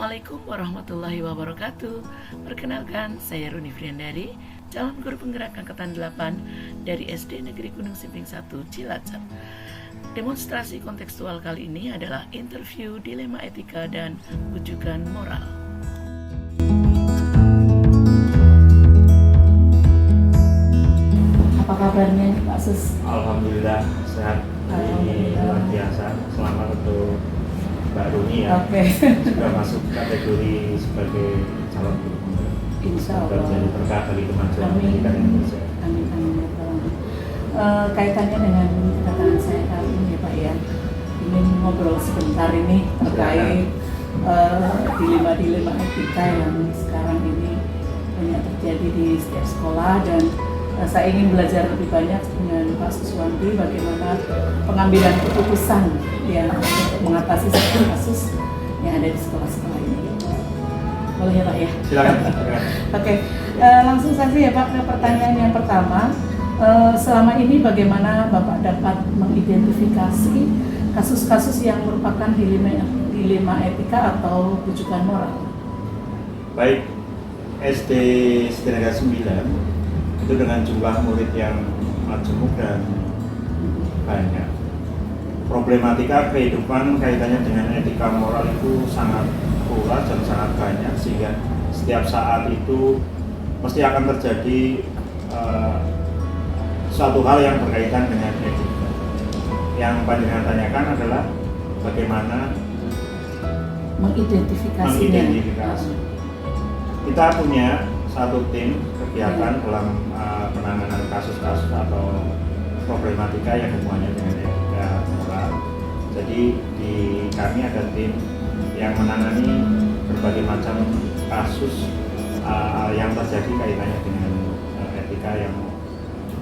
Assalamualaikum warahmatullahi wabarakatuh. Perkenalkan, saya Runi Friandari, calon guru penggerak angkatan 8 dari SD Negeri Gunung Simping 1 Cilacap. Demonstrasi kontekstual kali ini adalah interview dilema etika dan rujukan moral. Apa kabarnya nih Pak Sus? Alhamdulillah sehat. Ini luar biasa. Selamat untuk Mbak Runi ya. Sudah masuk kategori sebagai calon guru penggerak. Insya Allah. Semoga menjadi berkah bagi kemajuan pendidikan Indonesia. Amin. Kaitannya dengan kedatangan saya kali ini ya Pak ya, ingin ngobrol sebentar ini terkait dilema-dilema etika yang sekarang ini banyak terjadi di setiap sekolah, dan saya ingin belajar lebih banyak dengan Pak Suswanti bagaimana pengambilan keputusan yang untuk mengatasi satu kasus yang ada di sekolah-sekolah ini. Boleh ya Pak ya? Silakan. Oke, langsung saja ya Pak ke pertanyaan yang pertama. Selama ini bagaimana Bapak dapat mengidentifikasi kasus-kasus yang merupakan dilema etika atau rujukan moral? Baik, SD Negara 9 itu dengan jumlah murid yang majemuk dan banyak. Problematika kehidupan kaitannya dengan etika moral itu sangat luas dan sangat banyak, sehingga setiap saat itu mesti akan terjadi suatu hal yang berkaitan dengan etika. Yang panjenengan tanyakan adalah bagaimana mengidentifikasi. Kita punya satu tim kegiatan dalam penanganan kasus-kasus atau problematika yang hubungannya dengan etika moral. Jadi di kami ada tim yang menangani berbagai macam kasus yang terjadi kaitannya dengan etika yang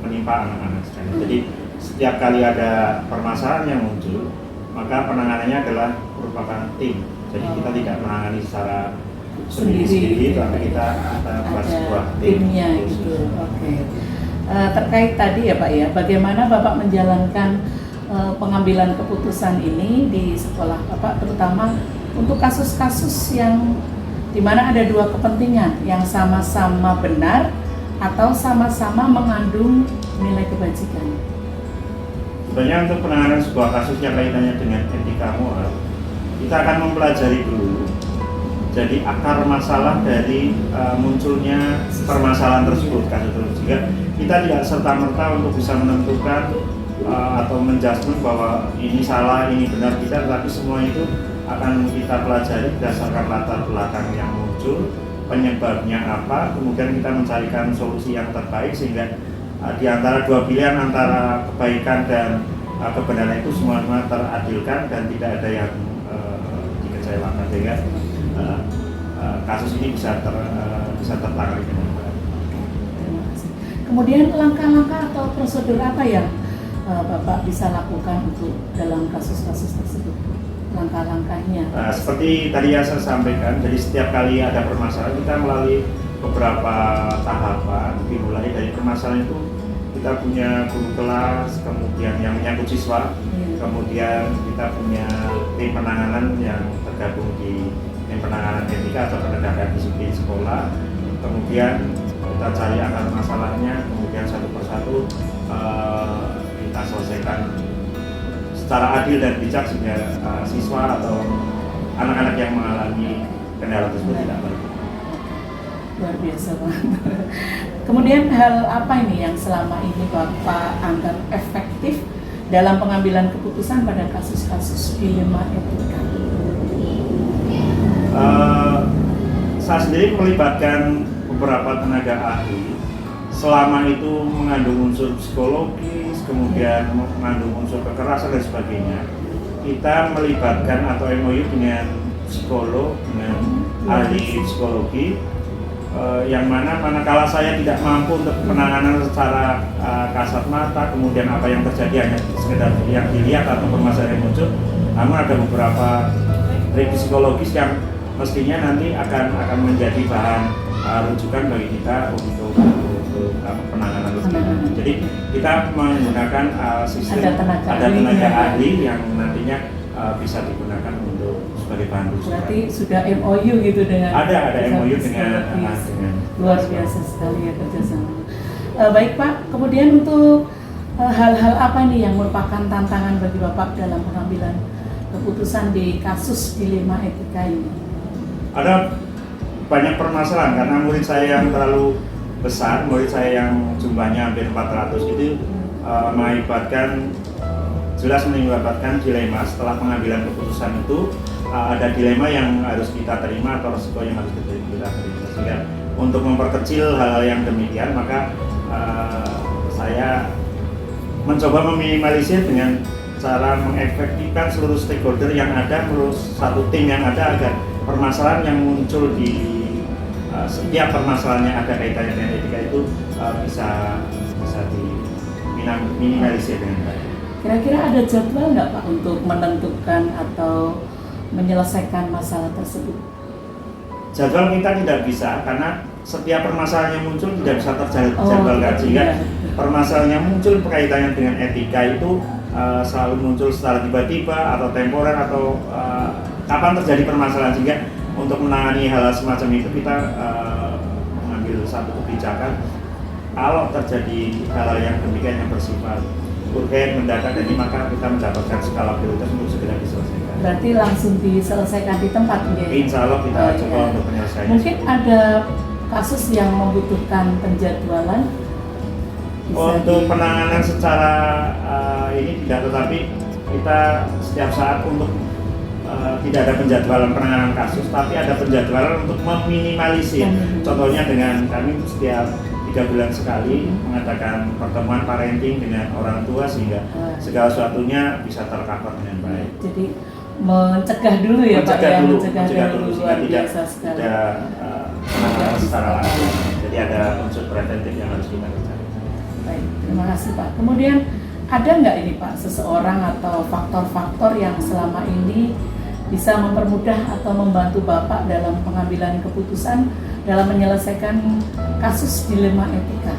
menimpa anak-anak sekalian. Jadi setiap kali ada permasalahan yang muncul, maka penanganannya adalah merupakan tim. Jadi kita tidak menangani secara sendiri, tapi kita buat sebuah timnya gitu. Oke. Terkait tadi ya Pak ya, bagaimana Bapak menjalankan pengambilan keputusan ini di sekolah Bapak, terutama untuk kasus-kasus yang dimana ada dua kepentingan yang sama-sama benar atau sama-sama mengandung nilai kebajikan? Sebenarnya untuk penanganan sebuah kasus yang kaitannya dengan etika moral, kita akan mempelajari dulu jadi akar masalah dari munculnya permasalahan tersebut, kasus tersebut, sehingga kita tidak serta-merta untuk bisa menentukan atau menjudgment bahwa ini salah, ini benar tidak, tapi semua itu akan kita pelajari berdasarkan latar belakang yang muncul, penyebabnya apa, kemudian kita mencarikan solusi yang terbaik, sehingga di antara dua pilihan antara kebaikan dan kebenaran itu semua teradilkan dan tidak ada yang dikecewakan, sehingga kasus ini bisa tertangani dengan baik. Kemudian langkah-langkah atau prosedur apa yang Bapak bisa lakukan untuk dalam kasus-kasus tersebut? Langkah-langkahnya? Seperti tadi yang saya sampaikan, jadi setiap kali ada permasalahan kita melalui beberapa tahapan. Dimulai dari permasalahan itu kita punya guru kelas, kemudian yang menyangkut siswa, kemudian kita punya tim penanganan yang tergabung di tim penanganan etika atau penegakan disiplin sekolah, kemudian kita cari akar masalahnya, kemudian satu persatu kita selesaikan secara adil dan bijak, sehingga siswa atau anak-anak yang mengalami kendala tersebut tidak merugi. Luar biasa banget. Kemudian hal apa ini yang selama ini Bapak anggap efektif dalam pengambilan keputusan pada kasus-kasus dilema etika? Saya sendiri melibatkan beberapa tenaga ahli, selama itu mengandung unsur psikologis, kemudian mengandung unsur kekerasan dan sebagainya. Kita melibatkan atau MOU dengan psikolog, dengan ahli psikologi, yang mana manakala saya tidak mampu untuk penanganan secara kasat mata, kemudian apa yang terjadi hanya sekedar yang dilihat atau permasalahan yang muncul, namun ada beberapa review psikologis yang mestinya nanti akan menjadi bahan rujukan bagi kita untuk penanganan lebih lanjut. Jadi kita menggunakan sistem ada tenaga ahli yang nantinya bisa digunakan untuk sebagai bahan rujukan. Berarti sudah MOU gitu dengan Ada MOU dengan luar biasa sekali ya kerjasama. Baik Pak, kemudian untuk hal-hal apa nih yang merupakan tantangan bagi Bapak dalam pengambilan keputusan di kasus dilema etika ini? Ada banyak permasalahan karena murid saya yang terlalu besar, murid saya yang jumlahnya hampir 400 itu jelas menyebabkan dilema. Setelah pengambilan keputusan itu ada dilema yang harus kita terima atau resiko yang harus kita terima. Sehingga untuk memperkecil hal-hal yang demikian, maka saya mencoba meminimalisir dengan cara mengefektifkan seluruh stakeholder yang ada, satu tim yang ada, agar permasalahan yang muncul di setiap permasalahan yang ada kaitannya dengan etika itu bisa diminimalisir dengan baik. Kira-kira ada jadwal nggak Pak untuk menentukan atau menyelesaikan masalah tersebut? Jadwal kita tidak bisa karena setiap permasalahan yang muncul tidak bisa terjadwalkan, sehingga permasalahan yang muncul berkaitannya dengan etika itu selalu muncul secara tiba-tiba atau temporer atau kapan terjadi permasalahan, sehingga untuk menangani hal semacam itu kita mengambil satu kebijakan kalau terjadi hal yang demikian yang bersifat urgen, mendadak, jadi maka kita mendapatkan skala prioritas untuk segera diselesaikan. Berarti langsung diselesaikan di tempat ya? Insya Allah kita coba untuk menyelesaikan. Mungkin ada kasus yang membutuhkan penjadwalan? Untuk penanganan secara ini tidak, tetapi kita setiap saat untuk tidak ada penjadwalan penanganan kasus, tapi ada penjadwalan untuk meminimalisir. Contohnya dengan kami setiap 3 bulan sekali mengadakan pertemuan parenting dengan orang tua, sehingga segala sesuatunya bisa tercover dengan baik. Jadi mencegah dulu ya Pak ya, mencegah dulu luar biasa sekali. Tidak penanganan secara langsung, jadi ada unsur preventif yang harus kita kerjakan. Baik, terima kasih Pak. Kemudian ada nggak ini Pak seseorang atau faktor-faktor yang selama ini bisa mempermudah atau membantu Bapak dalam pengambilan keputusan dalam menyelesaikan kasus dilema etika?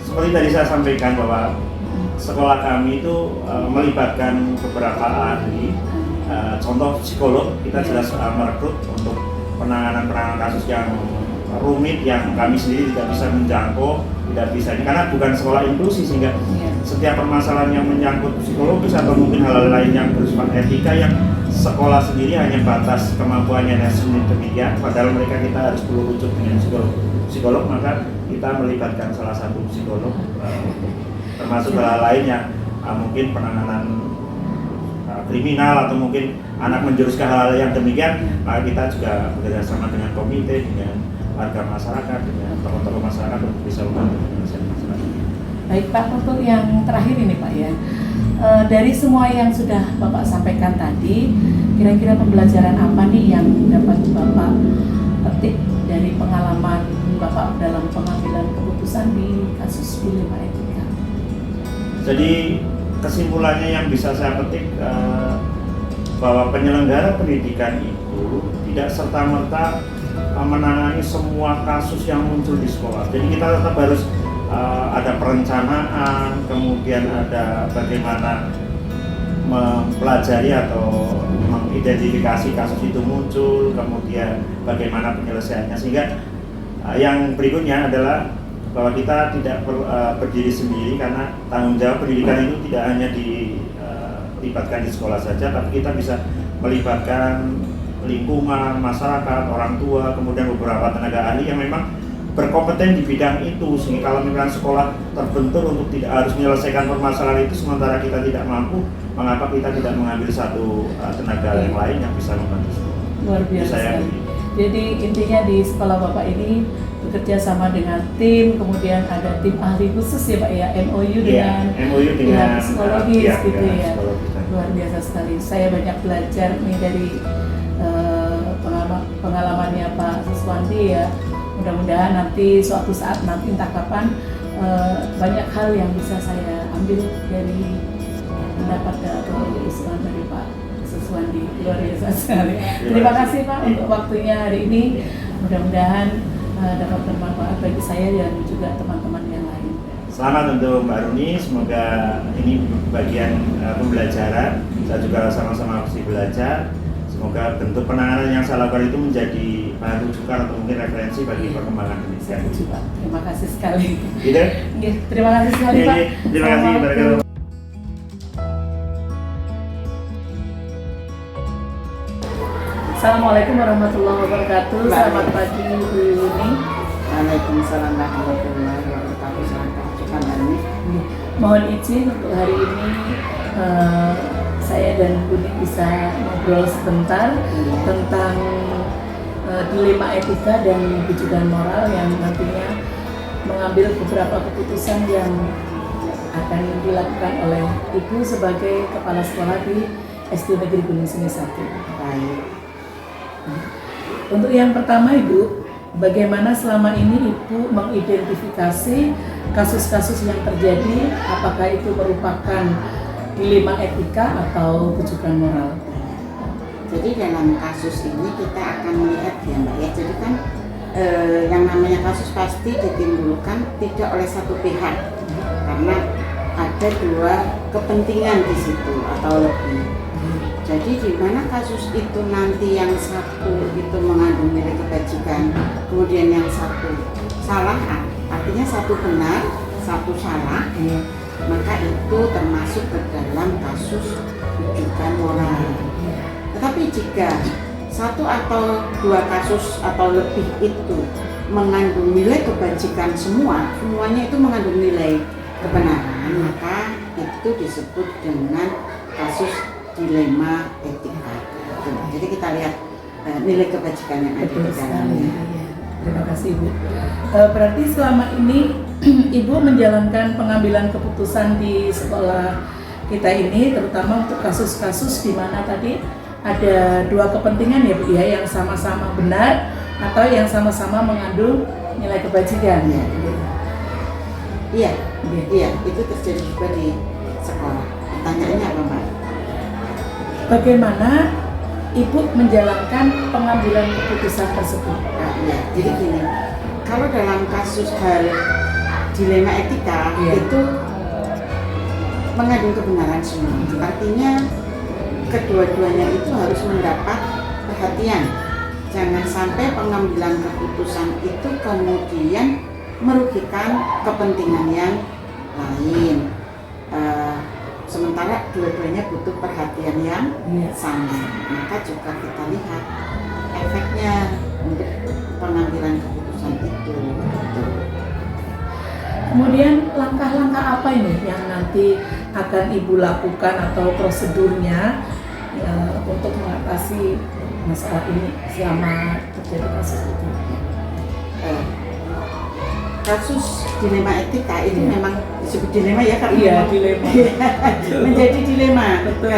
Seperti tadi saya sampaikan bahwa sekolah kami itu melibatkan beberapa ahli, contoh psikolog, kita jelas merekrut untuk penanganan kasus yang rumit yang kami sendiri tidak bisa menjangkau, tidak bisa ini karena bukan sekolah inklusi, sehingga setiap permasalahan yang menyangkut psikologis atau mungkin hal lain yang bersifat etika yang sekolah sendiri hanya batas kemampuannya demikian, padahal mereka kita harus perlu rujuk dengan psikolog, maka kita melibatkan salah satu psikolog, termasuk hal lain yang mungkin penanganan kriminal atau mungkin anak menjurus ke hal yang demikian, maka kita juga bekerjasama dengan komite, dengan warga masyarakat, dengan tokoh-tokoh masyarakat untuk bisa membantu penyelesaian masalah. Baik Pak, untuk yang terakhir ini Pak ya, dari semua yang sudah Bapak sampaikan tadi, kira-kira pembelajaran apa nih yang dapat Bapak petik dari pengalaman Bapak dalam pengambilan keputusan di kasus dilema etika? Jadi kesimpulannya yang bisa saya petik bahwa penyelenggara pendidikan itu tidak serta-merta menangani semua kasus yang muncul di sekolah. Jadi kita tetap harus ada perencanaan, kemudian ada bagaimana mempelajari atau mengidentifikasi kasus itu muncul, kemudian bagaimana penyelesaiannya, sehingga yang berikutnya adalah bahwa kita tidak berdiri sendiri, karena tanggung jawab pendidikan itu tidak hanya dilibatkan di sekolah saja, tapi kita bisa melibatkan lingkungan, masyarakat, orang tua, kemudian beberapa tenaga ahli yang memang berkompeten di bidang itu, sehingga kalau misalkan sekolah terbentur untuk tidak harus menyelesaikan permasalahan itu sementara kita tidak mampu, mengapa kita tidak mengambil satu tenaga yang lain yang bisa membantu sekolah. Luar biasa. Jadi intinya di sekolah Bapak ini bekerja sama dengan tim, kemudian ada tim ahli khusus ya Pak ya, MOU dengan psikologis gitu ya. Luar biasa sekali. Saya banyak belajar nih dari pengalamannya Pak Suswandi ya. Mudah-mudahan nanti suatu saat nanti entah kapan banyak hal yang bisa saya ambil dari pendapat atau usulan dari Pak Suswandi. Luar biasa sekali. Terima kasih Pak untuk waktunya hari ini. Mudah-mudahan dapat bermanfaat bagi saya dan juga teman-teman yang lain. Selamat untuk Mbak Runi, semoga ini bagian pembelajaran. Saya juga sama-sama mesti belajar. Semoga bentuk penanganan yang saya lakukan itu menjadi bahan rujukan atau mungkin referensi bagi perkembangan pendidikan. Pak. Terima kasih sekali. Gitu? Iya, terima kasih sekali Iya, Pak. iya. Terima kasih. Assalamualaikum. Assalamualaikum warahmatullahi wabarakatuh. Selamat pagi Bu Yuni. Waalaikumsalam warahmatullahi wabarakatuh. Selamat pagi hari. Mohon izin untuk hari ini saya dan Bu Yuni bisa ngobrol sebentar tentang dilema etika dan bijukan moral yang nantinya mengambil beberapa keputusan yang akan dilakukan oleh Ibu sebagai kepala sekolah di SD Negeri Gunung Semi 1. Baik. Untuk yang pertama Ibu, bagaimana selama ini Ibu mengidentifikasi kasus-kasus yang terjadi, apakah itu merupakan dilema etika atau rujukan moral? Jadi dalam kasus ini kita akan melihat ya Mbak ya. Jadi kan yang namanya kasus pasti ditimbulkan tidak oleh satu pihak, karena ada dua kepentingan di situ atau lebih. Jadi di mana kasus itu nanti yang satu itu mengandung nilai kebajikan, kemudian yang satu salah, artinya satu benar, satu salah, maka itu termasuk ke dalam kasus rujukan moral. Tetapi jika satu atau dua kasus atau lebih itu mengandung nilai kebajikan semuanya itu mengandung nilai kebenaran, maka itu disebut dengan kasus dilema etika. Jadi kita lihat nilai kebajikan yang ada di dalamnya. Terima kasih Ibu. Berarti selama ini Ibu menjalankan pengambilan keputusan di sekolah kita ini, terutama untuk kasus-kasus di mana tadi ada dua kepentingan ya Bu ya, yang sama-sama benar atau yang sama-sama mengandung nilai kebajikan. Iya, itu terjadi juga di sekolah. Pertanyaannya apa Mbak? Bagaimana Ibu menjalankan pengambilan keputusan tersebut? Iya, jadi gini, kalau dalam kasus hal dilema etika itu mengandung kebenaran semua. Artinya kedua-duanya itu harus mendapat perhatian. Jangan sampai pengambilan keputusan itu kemudian merugikan kepentingan yang lain. Sementara dua-duanya butuh perhatian yang sama, maka juga kita lihat efeknya untuk pengambilan keputusan itu. Kemudian langkah-langkah apa ini yang nanti akan Ibu lakukan atau prosedurnya untuk mengatasi masalah ini selama terjadi kasus itu? Kasus dilema etika ini memang disebut dilema ya, karena dilema. Menjadi dilema. Betul,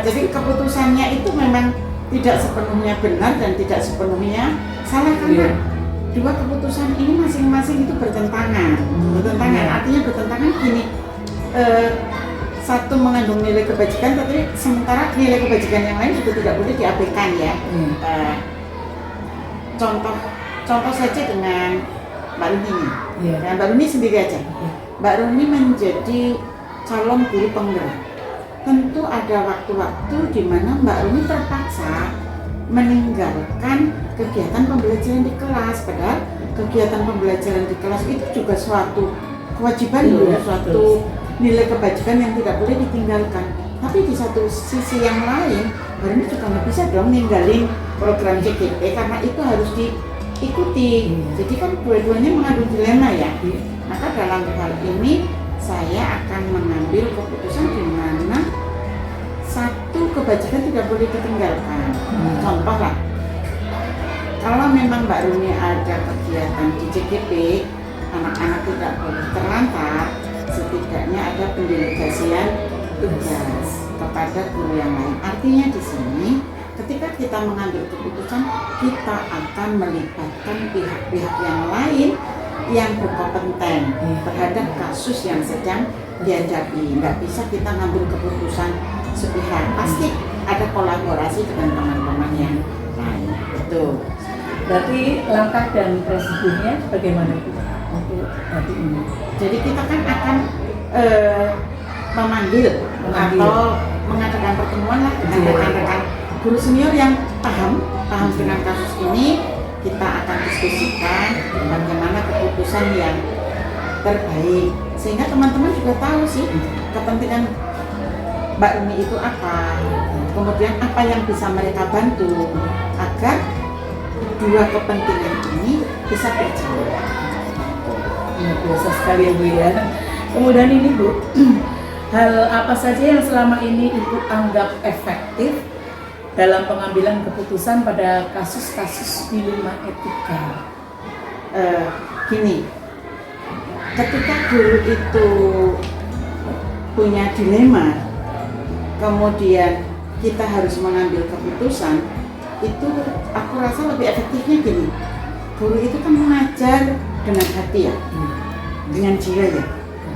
jadi keputusannya itu memang tidak sepenuhnya benar dan tidak sepenuhnya salah, karena dua keputusan ini masing-masing itu bertentangan. Artinya bertentangan gini, satu mengandung nilai kebajikan, tapi sementara nilai kebajikan yang lain juga tidak boleh diabaikan ya. Contoh saja dengan Mbak Rumi ini. Nah, Mbak Rumi sendiri aja. Mbak Rumi menjadi calon guru penggerak. Tentu ada waktu-waktu di mana Mbak Rumi terpaksa meninggalkan kegiatan pembelajaran di kelas, padahal kegiatan pembelajaran di kelas itu juga suatu kewajiban suatu nilai kebajikan yang tidak boleh ditinggalkan. Tapi di satu sisi yang lain, Mbak Rumi juga nggak bisa dong ninggalin program JKP karena itu harus diikuti. Jadi kan dua-duanya mengandung dilema ya. Maka dalam hal ini saya akan mengambil keputusan di mana satu kebajikan tidak boleh ditinggalkan. Contoh lah, kalau memang Mbak Rumi ada kegiatan di JKP, anak-anak tidak boleh terlantar, setidaknya ada pendelegasian tugas kepada guru yang lain. Artinya di sini ketika kita mengambil keputusan, kita akan melibatkan pihak-pihak yang lain yang berkompeten terhadap kasus yang sedang dihadapi. Nggak bisa kita ngambil keputusan sepihak, pasti ada kolaborasi dengan teman-teman yang lain. Betul. Berarti langkah dan prosedurnya bagaimana untuk hari ini? Jadi kita kan akan memanggil atau mengadakan pertemuan lah dengan rekan-rekan guru senior yang paham dengan kasus ini, kita akan diskusikan bagaimana keputusan yang terbaik, sehingga teman-teman juga tahu sih kepentingan Mbak Rumi itu apa, kemudian apa yang bisa mereka bantu agar dua kepentingan ini bisa berjalan. Biasa sekali ya Bu ya. Kemudian ini Bu, hal apa saja yang selama ini Ibu anggap efektif dalam pengambilan keputusan pada kasus-kasus dilema etika? Gini, ketika guru itu punya dilema, kemudian kita harus mengambil keputusan, itu aku rasa lebih efektifnya gini. Guru itu kan mengajar dengan hati ya, dengan jiwa ya.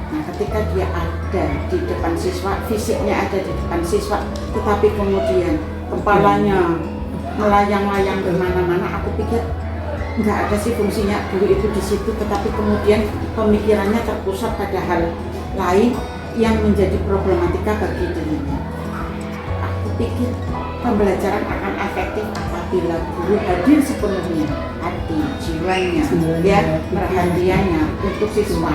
Nah, ketika dia ada di depan siswa, fisiknya ada di depan siswa, tetapi kemudian kepalanya melayang-layang kemana-mana, aku pikir nggak ada sih fungsinya guru itu di situ, tetapi kemudian pemikirannya terpusat pada hal lain yang menjadi problematika bagi dirinya. Aku pikir pembelajaran akan efektif apabila guru hadir sepenuhnya, hati, jiwanya, ya, perhatiannya untuk siswa.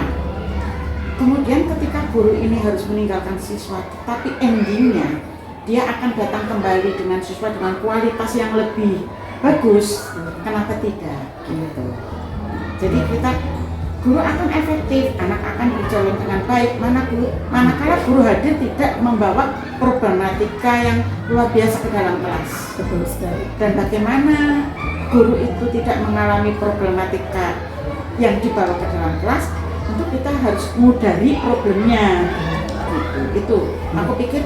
Kemudian ketika guru ini harus meninggalkan siswa, tapi endingnya dia akan datang kembali dengan siswa dengan kualitas yang lebih bagus. Kenapa tidak? Gitu. Jadi kita guru akan efektif, anak akan berjalan dengan baik. Manakala guru hadir tidak membawa problematika yang luar biasa ke dalam kelas. Betul sekali. Dan bagaimana guru itu tidak mengalami problematika yang dibawa ke dalam kelas, tentu kita harus mudahkan problemnya. Itu aku pikir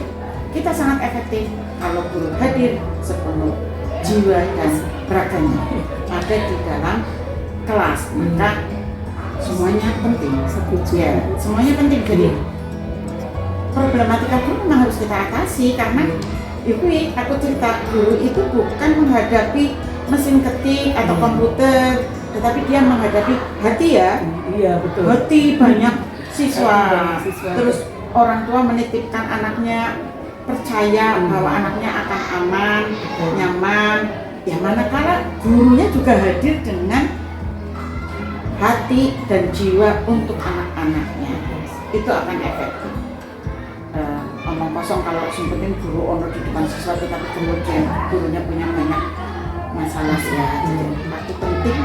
kita sangat efektif kalau guru hadir sepenuh jiwa dan raganya ada di dalam kelas. Maka semuanya penting. Ya, semuanya penting. Jadi problematika guru memang harus kita atasi, karena itu aku cerita, guru itu bukan menghadapi mesin ketik atau komputer, tetapi dia menghadapi hati ya. Iya betul. Hati banyak siswa. Siswa. Terus orang tua menitipkan anaknya, percaya bahwa anaknya akan aman, nyaman. Ya manakala gurunya juga hadir dengan hati dan jiwa untuk anak-anaknya, itu akan efektif. Omong kosong kalau sempetin guru ono di depan siswa, tetapi kemudian gurunya punya banyak masalah ya. Itu penting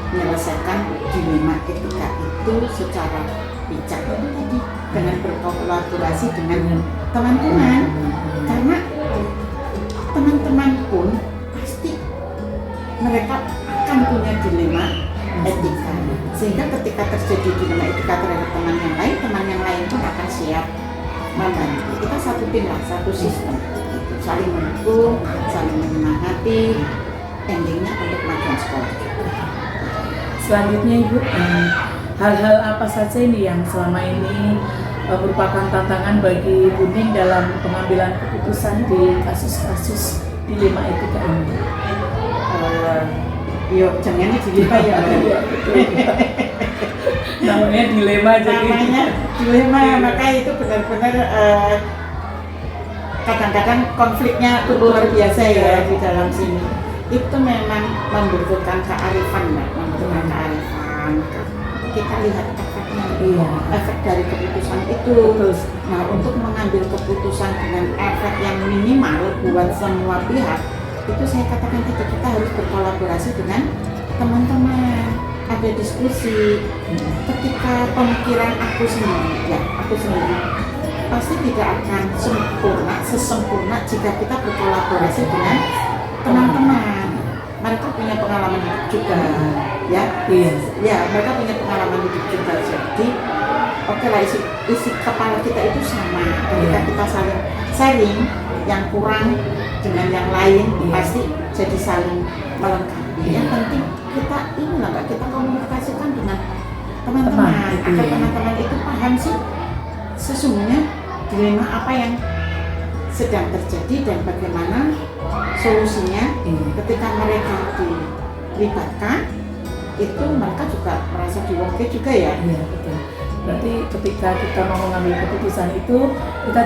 menyelesaikan dilema etika itu secara bijak itu tadi, dengan berkolaborasi dengan teman-teman, karena teman-teman pun pasti mereka akan punya dilema etika, sehingga ketika terjadi dilema etika terhadap teman yang lain pun akan siap membantu. Kita satu tim lah, satu sistem, saling mendukung, saling menyemangati, endingnya untuk kemajuan sekolah. Selanjutnya Ibu, hal-hal apa saja ini yang selama ini merupakan tantangan bagi Buning dalam pengambilan keputusan di kasus-kasus dilema etika ini? Jangan dilema ya. Namanya dilema, jadi Namanya dilema, maka itu benar-benar kadang-kadang konfliknya luar biasa ya di dalam sini. Itu memang membutuhkan kearifan, membutuhkan kearifan. Kita lihat efeknya, efek dari keputusan itu. Nah, untuk mengambil keputusan dengan efek yang minimal buat semua pihak, itu saya katakan tadi kita harus berkolaborasi dengan teman-teman, ada diskusi. Ketika pemikiran aku sendiri pasti tidak akan sesempurna jika kita berkolaborasi dengan teman-teman. Mereka punya pengalaman hidup juga, ya mereka punya pengalaman hidup juga. Jadi oke lah, isi kepala kita itu sama. Ketika kita saling sharing, yang kurang dengan yang lain pasti jadi saling melengkapi. Yang penting kita komunikasikan dengan teman-teman agar teman-teman itu paham sih sesungguhnya dilema apa yang sedang terjadi dan bagaimana solusinya. Ketika mereka dilibatkan, itu mereka juga merasa diwongke juga ya. Iya betul. Berarti ketika kita mau mengambil keputusan itu kita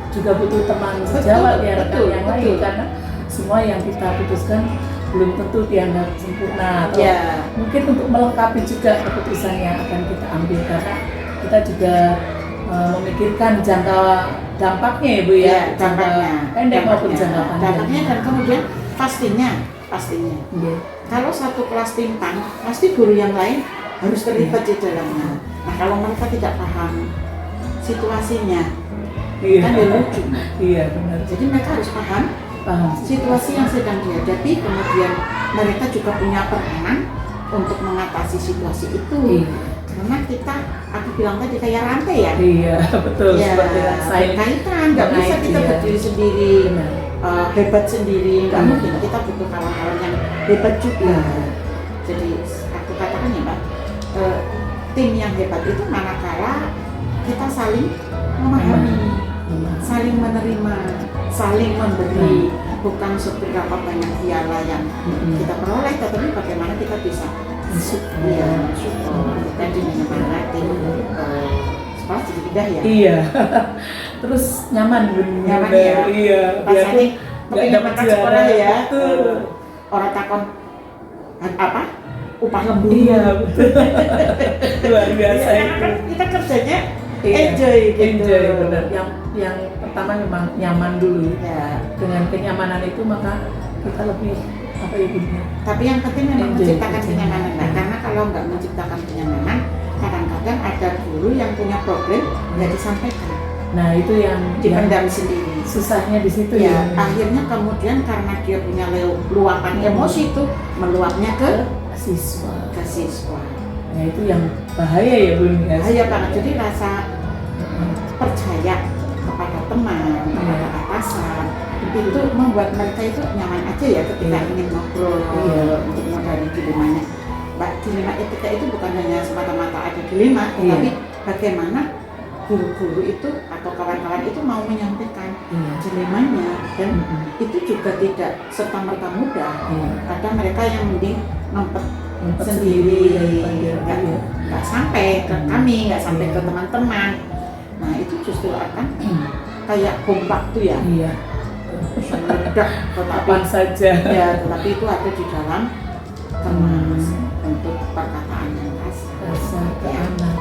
juga butuh teman sejawat ya rekan yang lain, karena semua yang kita putuskan belum tentu dianggap sempurna atau mungkin untuk melengkapi juga keputusan yang akan kita ambil, karena kita juga memikirkan jangka dampaknya ya Bu ya, dampaknya pendek maupun jangka panjang. Dampaknya dan kemudian pastinya kalau satu kelas timpang pasti guru yang lain harus terlibat di dalamnya. Nah kalau mereka tidak paham situasinya kan dia lucu. Iya benar. Jadi mereka harus paham situasi yang sedang dihadapi, kemudian mereka juga punya peranan untuk mengatasi situasi itu. Karena kita, aku bilang tadi kayak rantai ya. Iya betul. Ya, berkaitan, nggak bisa kita berdiri sendiri, hebat sendiri, nggak mungkin. Kita butuh kawan-kawan yang hebat juga. Jadi aku katakan ya Mbak, tim yang hebat itu manakala kita saling memahami, saling menerima, saling memberi, bukan seberapa banyak piala yang kita peroleh, tetapi bagaimana kita bisa support dan menyemangati sekolah jadi indah ya. Iya. Terus nyaman ya. Iya. Rasanya nggak dapat sekolah ya. Orang takon apa? Upah lembur. Iya betul. Luar biasa ya, itu. Kan kita kerjanya enjoy gitu. Benar. Yang pertama memang nyaman dulu. Ya. Dengan kenyamanan itu maka kita lebih apa ya bunyinya. Tapi yang penting memang menciptakan kenyamanan. Nah, karena kalau nggak menciptakan kenyamanan, kadang-kadang ada guru yang punya problem nggak disampaikan. Nah itu yang dipendam sendiri. Susahnya di situ ya. Akhirnya kemudian karena dia punya luapan emosi itu meluapnya ke siswa. Nah itu yang bahaya ya Bun. Bahaya banget. Jadi rasa percaya kepada teman, kepada atasan itu membuat mereka itu nyaman aja ya ketika ingin ngobrol untuk modali dilemanya. Dilema etika itu bukan hanya semata-mata ada dilema, tetapi bagaimana guru-guru itu atau kawan-kawan itu mau menyampaikan dilemanya, dan itu juga tidak serta-merta mudah. Kadang mereka yang mending ngumpet sendiri, nggak sampai ke kami, nggak sampai ke teman-teman. Nah itu justru akan kayak bom waktu ya. Meledak, kapan saja. Ya, tetapi itu ada di dalam kemas untuk perkataan yang kasar ke anak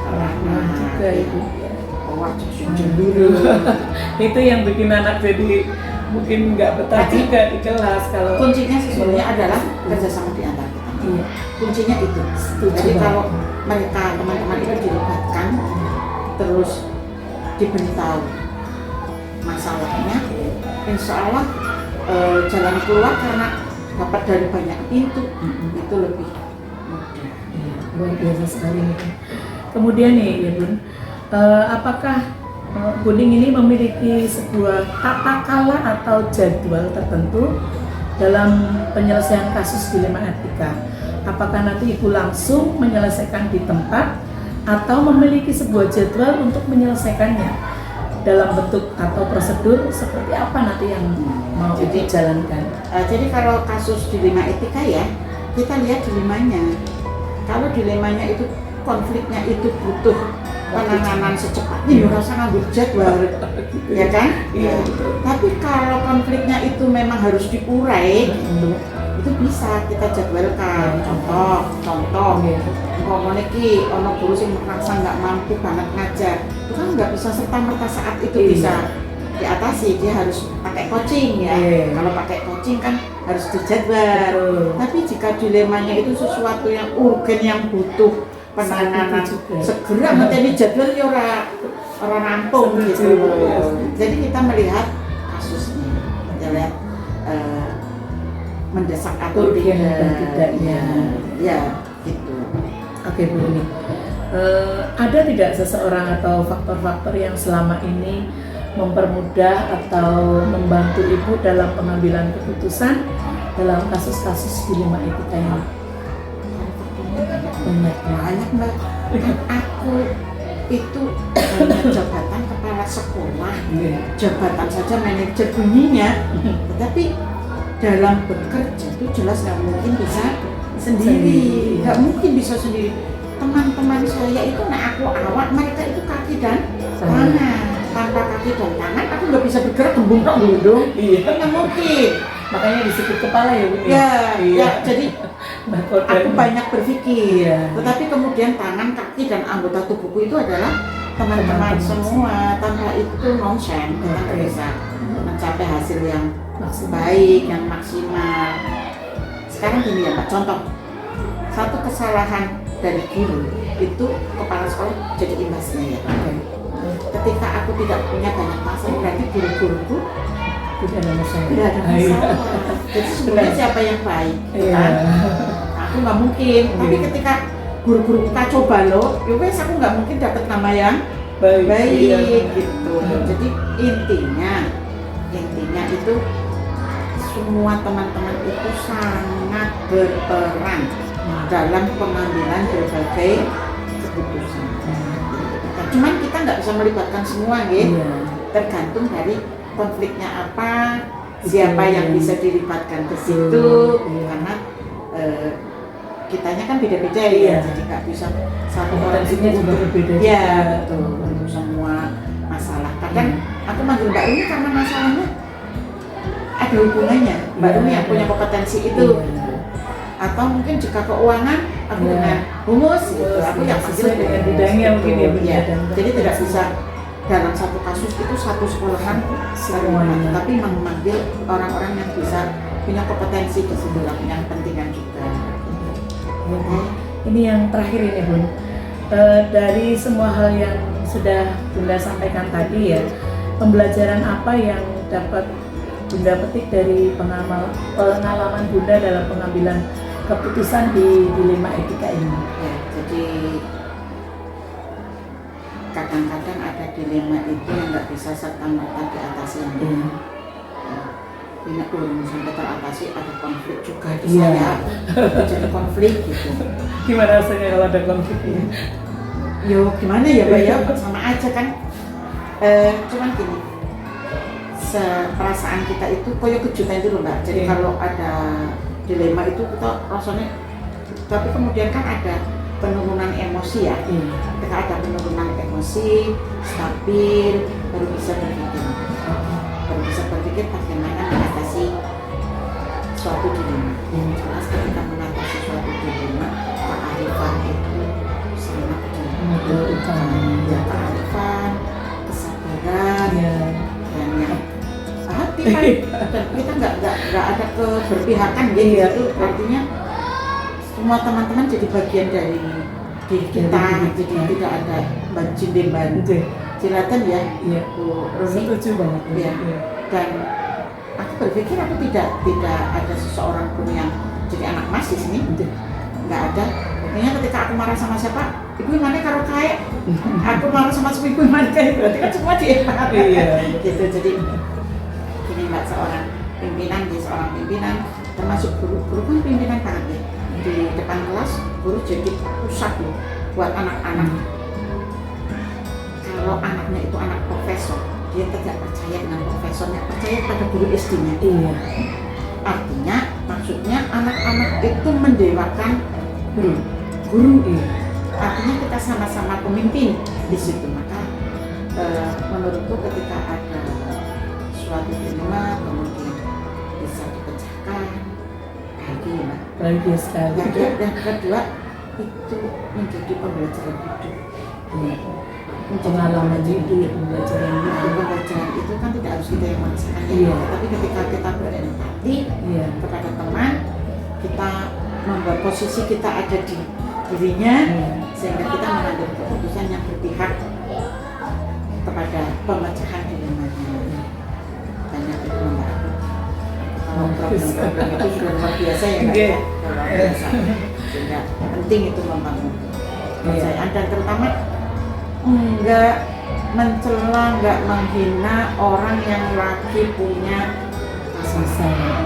juga itu. Dulu. Itu yang bikin anak jadi mungkin nggak betah juga di kelas. Kalau kuncinya sesungguhnya adalah kerjasama di antara kita. Kuncinya itu. Jadi kalau mereka teman-teman itu dilibatkan, terus diberitahu masalahnya, insya Allah jalan keluar karena dapat dari banyak pintu itu lebih mudah. Luar biasa sekali itu. Kemudian nih ya Bun, apakah Buning ini memiliki sebuah tata kala atau jadwal tertentu dalam penyelesaian kasus dilema etika? Apakah nanti Ibu langsung menyelesaikan di tempat atau memiliki sebuah jadwal untuk menyelesaikannya dalam bentuk atau prosedur seperti apa nanti yang mau dijalankan? Jadi kalau kasus dilema etika ya, kita lihat dilemanya. Kalau dilemanya itu konfliknya itu butuh penanganan secepatnya, ya rasa ngambil jadwal, ya kan? Iya. Tapi kalau konfliknya itu memang harus diurai, itu bisa kita jadwalkan. Contoh, ngomong iki ono guru sing merasa nggak mampu banget ngajar, itu kan nggak bisa serta merta saat itu bisa diatasi, dia harus pakai coaching ya. Kalau pakai coaching kan harus dijadwal. Tapi jika dilemanya itu sesuatu yang urgen yang butuh penanganan segera, nanti jadwal ya ora rampung gitu. Jadi kita melihat kasusnya, kita lihat mendesak atau tidaknya, ya gitu. Oke Bu Uni, ada tidak seseorang atau faktor-faktor yang selama ini mempermudah atau membantu Ibu dalam pengambilan keputusan dalam kasus-kasus dilema etika ini? Banyak Mbak. Aku itu hanya jabatan kepala sekolah, jabatan saja manajer bunyinya, tetapi dalam bekerja itu jelas nggak mungkin bisa sendiri, nggak mungkin bisa sendiri. Teman-teman saya itu, nah aku awak, mereka dan tangan, aku nggak bisa bergerak gembung tok dulu. Iya. Kan nggak mungkin. Makanya disebut kepala ya Bu. Ya, Iya. ya, jadi Mahkota. aku banyak berpikir. Iya. Tetapi kemudian tangan, kaki dan anggota tubuhku itu adalah teman-teman Teman-teman semua. Tanpa itu nonsen, kita nggak Oke. bisa mencapai hasil yang Maksimal. baik, yang maksimal. Sekarang gini ya Pak, contoh satu kesalahan dari guru itu kepala sekolah jadi imbasnya ya. Oke. Ketika aku tidak punya banyak masalah, berarti guru-guruku Tidak ada masalah. tidak ada Iya. masalah. Jadi sebenarnya Benar. siapa yang baik, Iya. kan? Aku nggak mungkin. Tapi Iya. ketika guru-guru kacau balau, ya wes aku nggak mungkin dapat nama yang Baik. baik Iya. gitu. Jadi intinya itu semua teman-teman itu sangat berperan dalam pengambilan berbagai keputusan. Nah, cuman kita nggak bisa melibatkan semua, gitu. Iya. Tergantung dari konfliknya apa, siapa Betul. yang bisa dilibatkan ke situ, Betul. Iya. karena kitanya kan beda-beda ya, Iya. jadi nggak bisa satu orang Potensinya itu juga untuk berbeda. ya betul untuk semua masalah. Kadang aku manggil Mbak Rumi karena masalahnya ada hubungannya. Mbak Iya. Rumi yang punya kompetensi itu, Iya. atau mungkin jika keuangan aku Iya. dengan humus gitu. Humus, Aku iya. yang manggil Sesuai dengan humus, bidangnya gitu. mungkin ya, Bu, Iya. dan Jadi tidak bisa dalam satu kasus itu satu sekolahan Semuanya. tapi memanggil orang-orang yang bisa punya kompetensi di situ, punya kepentingan juga. Ya, Bu. Ini yang terakhir ini Bun. Dari semua hal yang sudah Bunda sampaikan tadi ya, pembelajaran apa yang dapat Bunda petik dari pengalaman Bunda dalam pengambilan keputusan di dilema etika ini? Ya, jadi kadang-kadang ada dilema itu yang nggak bisa serta-merta diatasi yang Iya. ini belum sampai teratasi, ada konflik juga di Iya. saya, jadi konflik gitu. Gimana rasanya kalau ada konflik ini? Yo gimana ya Mbak ya, sama aja kan. Cuman gini, perasaan kita itu koyo kejutan itu loh Mbak. Jadi Iya. kalau ada dilema itu kita rasanya, tapi kemudian kan ada penurunan emosi ya. Iya. Ketika ada penurunan emosi, stabil, baru bisa berpikir bagaimana mengatasi suatu dilema. Yang jelas ketika mengatasi suatu dilema, kearifan itu sangat Modal utama. ya, kearifan, kesabaran, Iya. dan yang hati kan. Dan kita nggak ada keberpihakan gitu. Iya. Itu artinya semua teman-teman jadi bagian dari diri kita, Dari diri jadi kita. tidak ada banjir Itu. Silakan ya, Iya. Bu Roni. Setuju banget. Bu. Iya. Iya. Dan aku berpikir aku tidak ada seseorang pun yang jadi anak mas di sini, Itu. nggak ada. Pokoknya ketika aku marah sama siapa, ibu mana karo kayak, aku marah sama ibu mana kayak, berarti kan semua dihebat. Iya. Gitu. Jadi gini Mbak, seorang pimpinan, termasuk guru kan pimpinan banget ya. Di depan kelas guru jadi pusat loh buat anak-anak. Kalau anaknya itu anak profesor, dia tidak percaya dengan profesornya, percaya pada guru SD-nya. Iya. Artinya, maksudnya anak-anak itu mendewakan Guru. guru. Iya. Artinya kita sama-sama pemimpin di situ. Maka menurutku ketika ada suatu dilema kemudian bisa dipecahkan, bahagia Mbak. Bahagia sekali. Dan kedua itu menjadi pembelajaran hidup. Iya. Pengalaman hidup, pembelajaran Nah, hidup. pembelajaran itu kan tidak harus kita yang merasakannya, Iya. tapi ketika kita berempati Iya. kepada teman, kita membuat posisi kita ada di dirinya, Iya. sehingga kita mengambil keputusan yang berpihak kepada pemecahan dilemanya. Banyak itu Mbak. Kalau problem-problem itu sudah luar biasa ya Mbak, Oke. ya, luar biasa. Sehingga penting itu membangun kepercayaan dan terutama enggak mencela, enggak menghina orang yang lagi punya masalah.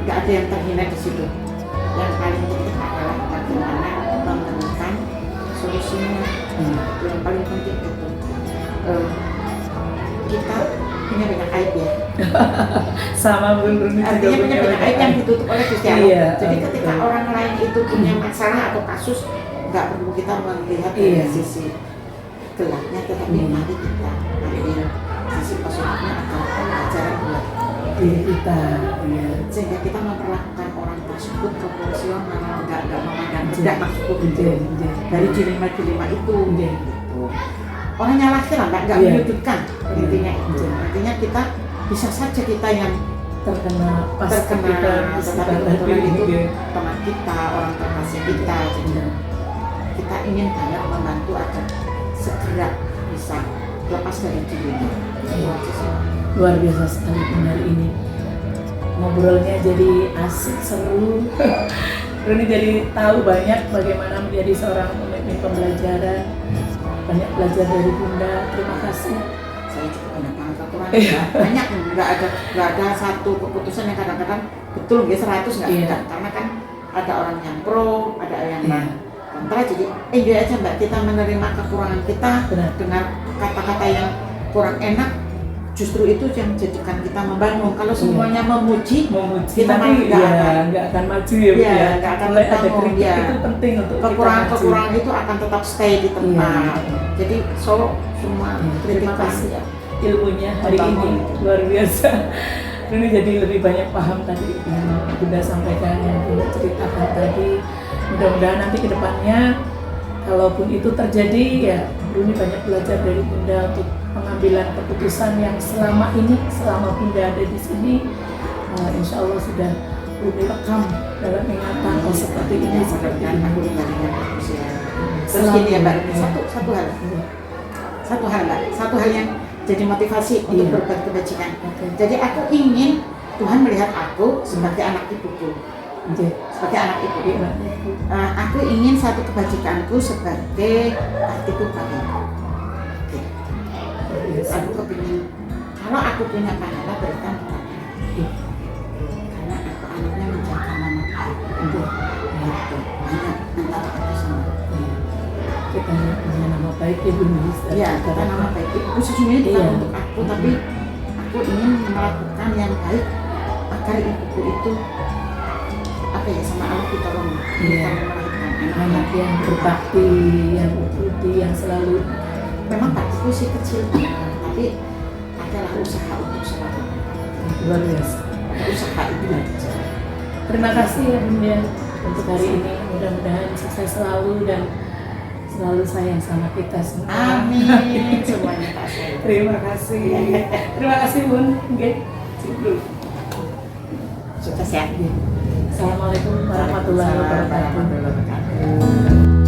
Enggak ada yang terhina di situ. Yang paling penting adalah bagaimana menemukan solusinya. Yang paling penting itu kita punya banyak aib ya. Sama Bu Runi juga Artinya punya banyak aib yang ditutup oleh Gusti Allah. Iya, Jadi ketika betul. orang lain itu punya masalah atau kasus, nggak perlu kita melihat dari Iya. sisi gelapnya, tetapi mari kita ambil sisi positifnya adalah pembelajaran buat diri kita, ya. sehingga kita memperlakukan orang tersebut proporsional, nggak memandang rendah maksudku gitu. Dari dilema itu gitu. Orang nyalahin lah, nggak menyudutkan intinya itu. Artinya kita bisa saja kita yang terkena tetapi itu teman kita, orang terkasih kita. Jadi kita ingin banyak membantu agar segera bisa lepas dari dilema. Luar biasa sekali hari ini. Ngobrolnya jadi asik, seru. Roni jadi tahu banyak bagaimana menjadi seorang pemimpin pembelajaran. Banyak belajar dari Bunda. Terima kasih. Saya juga banyak banget aturan, banyak nggak ada satu keputusan yang kadang-kadang betul nggak 100 nggak ada, karena kan ada orang yang pro, ada yang kontra, jadi enjoy aja Mbak, kita menerima kekurangan kita. Benar. Dengan kata-kata yang kurang enak, justru itu yang jadikan kita membangun. Kalau semuanya memuji kita tapi nggak akan maju ya, Bu, ya. Nggak akan Mulai ada bertanggung, kritik ya. itu penting untuk Kekurangan itu akan tetap stay di tempat. Jadi semua terima kritikan, kasih ilmunya hari ini luar biasa. Ini jadi lebih banyak paham tadi yang Bunda sampaikan, yang Bunda ceritakan tadi. Mudah-mudahan nanti ke depannya kalaupun itu terjadi, ya Bruni banyak belajar dari Bunda untuk pengambilan keputusan yang selama Bunda ada di sini, insya Allah sudah Bruni rekam dalam ingatan. Oh seperti ini, seperti ini. Aku dengan manusia. Terus gini ya Mbak, satu hal yang jadi motivasi untuk berbuat kebajikan. Jadi aku ingin Tuhan melihat aku sebagai anak ibuku. Sebagai anak ibu. Aku ingin satu kebajikanku sebagai artiku baik. Aku kepingin, kalau aku punya pahala berikan kepada karena aku anaknya menjaga mama aku. Banyak antara sama. Kita punya nama baik ya Bunda. Ya, kita nama baik. Khususnya bukan untuk aku, tapi aku ingin melakukan yang baik agar ibuku itu sama Allah ditolong. Anak yang berbakti, yang berbudi, yang selalu. Memang baktiku sih kecil, tapi adalah usaha untuk selalu. Luar biasa. Usaha itu. Terima kasih ya Bunda untuk hari ini. Mudah-mudahan sukses selalu dan selalu sayang sama kita semua. Amin. Semuanya tak sayang. Terima kasih. Terima kasih Bun. Sukses ya. Assalamualaikum warahmatullahi wabarakatuh. Warahmatullahi wabarakatuh.